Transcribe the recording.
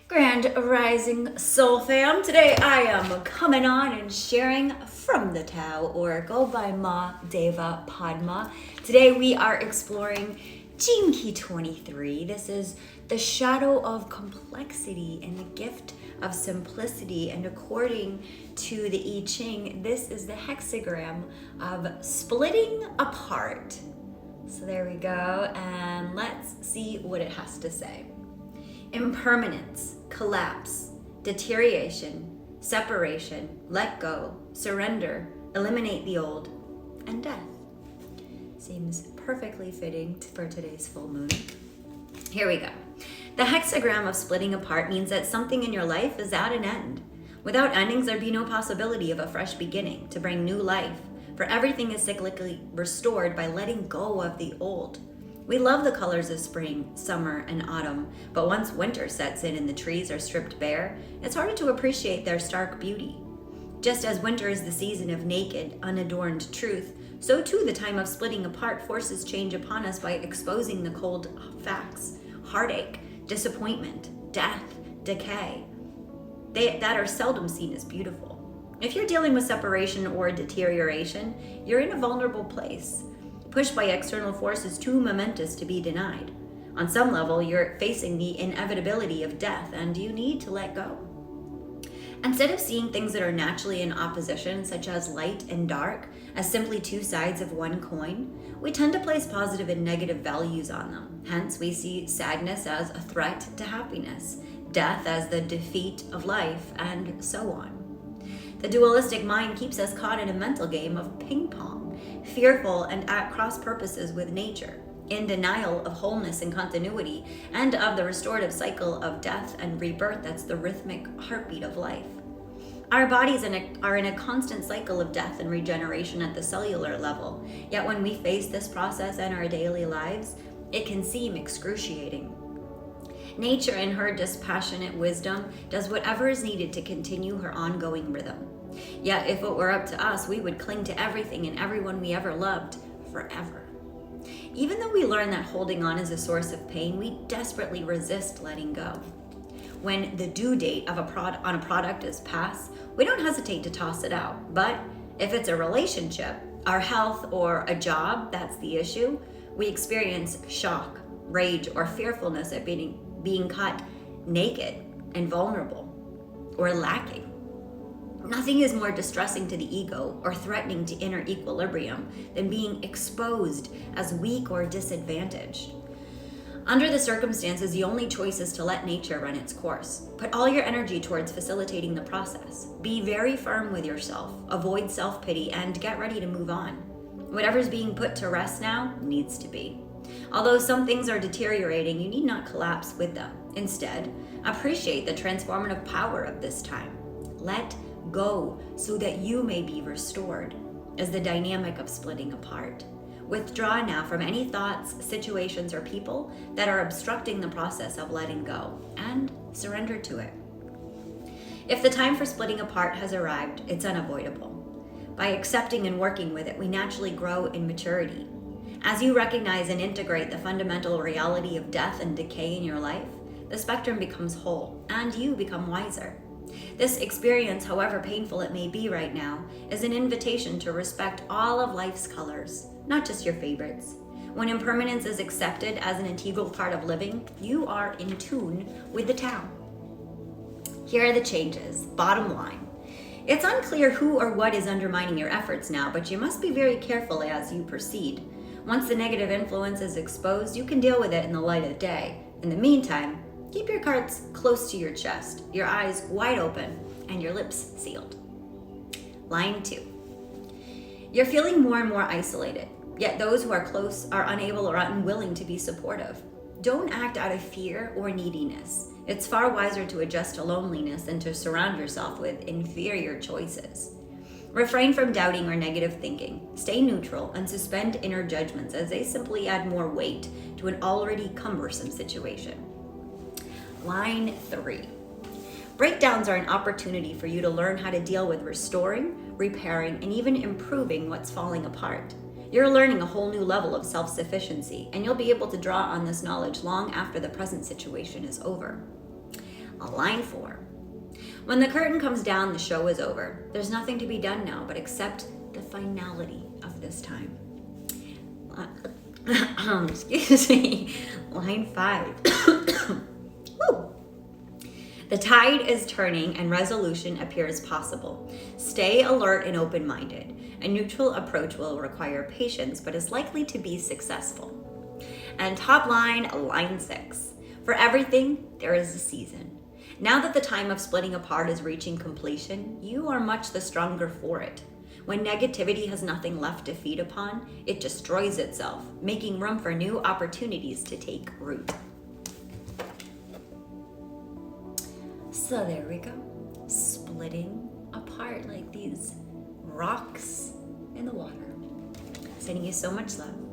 Grand Rising Soul Fam. Today I am coming on and sharing from the Tao Oracle by Ma Deva Padma. Today we are exploring Gene Key 23. This is the shadow of complexity and the gift of simplicity. And according to the I Ching, this is the hexagram of splitting apart. So there we go. And let's see what it has to say. Impermanence, collapse, deterioration, separation, let go, surrender, eliminate the old, and death. Seems perfectly fitting for today's full moon. Here we go. The hexagram of splitting apart means that something in your life is at an end. Without endings, there'd be no possibility of a fresh beginning to bring new life, for everything is cyclically restored by letting go of the old. We love the colors of spring, summer, and autumn, but once winter sets in and the trees are stripped bare, it's harder to appreciate their stark beauty. Just as winter is the season of naked, unadorned truth, so too the time of splitting apart forces change upon us by exposing the cold facts, heartache, disappointment, death, decay, that are seldom seen as beautiful. If you're dealing with separation or deterioration, you're in a vulnerable place, pushed by external forces too momentous to be denied. On some level, you're facing the inevitability of death and you need to let go. Instead of seeing things that are naturally in opposition, such as light and dark, as simply two sides of one coin, we tend to place positive and negative values on them. Hence, we see sadness as a threat to happiness, death as the defeat of life, and so on. The dualistic mind keeps us caught in a mental game of ping pong, fearful and at cross purposes with nature, in denial of wholeness and continuity, and of the restorative cycle of death and rebirth that's the rhythmic heartbeat of life. Our bodies are in a constant cycle of death and regeneration at the cellular level, yet when we face this process in our daily lives, it can seem excruciating. Nature, in her dispassionate wisdom, does whatever is needed to continue her ongoing rhythm. Yet, if it were up to us, we would cling to everything and everyone we ever loved forever. Even though we learn that holding on is a source of pain, we desperately resist letting go. When the due date of on a product is passed, we don't hesitate to toss it out. But if it's a relationship, our health, or a job that's the issue, we experience shock, rage, or fearfulness at being caught naked and vulnerable or lacking. Nothing is more distressing to the ego or threatening to inner equilibrium than being exposed as weak or disadvantaged. Under the circumstances, the only choice is to let nature run its course. Put all your energy towards facilitating the process. Be very firm with yourself, avoid self-pity, and get ready to move on. Whatever's being put to rest now needs to be. Although some things are deteriorating, you need not collapse with them. Instead, appreciate the transformative power of this time. Let go so that you may be restored, is the dynamic of splitting apart. Withdraw now from any thoughts, situations, or people that are obstructing the process of letting go, and surrender to it. If the time for splitting apart has arrived, it's unavoidable. By accepting and working with it, we naturally grow in maturity. As you recognize and integrate the fundamental reality of death and decay in your life, the spectrum becomes whole, and you become wiser. This experience, however painful it may be right now, is an invitation to respect all of life's colors, not just your favorites. When impermanence is accepted as an integral part of living, you are in tune with the Tao. Here are the changes. Bottom line. It's unclear who or what is undermining your efforts now, but you must be very careful as you proceed. Once the negative influence is exposed, you can deal with it in the light of day. In the meantime, keep your cards close to your chest, your eyes wide open, and your lips sealed. Line 2. You're feeling more and more isolated, yet those who are close are unable or unwilling to be supportive. Don't act out of fear or neediness. It's far wiser to adjust to loneliness than to surround yourself with inferior choices. Refrain from doubting or negative thinking. Stay neutral and suspend inner judgments, as they simply add more weight to an already cumbersome situation. Line 3. Breakdowns are an opportunity for you to learn how to deal with restoring, repairing, and even improving what's falling apart. You're learning a whole new level of self-sufficiency, and you'll be able to draw on this knowledge long after the present situation is over. Line 4. When the curtain comes down, the show is over. There's nothing to be done now but accept the finality of this time. Excuse me. Line 5. Woo. The tide is turning and resolution appears possible. Stay alert and open-minded. A neutral approach will require patience, but is likely to be successful. And top line, line 6. For everything, there is a season. Now that the time of splitting apart is reaching completion, you are much the stronger for it. When negativity has nothing left to feed upon, it destroys itself, making room for new opportunities to take root. So there we go, splitting apart like these rocks in the water. Sending you so much love.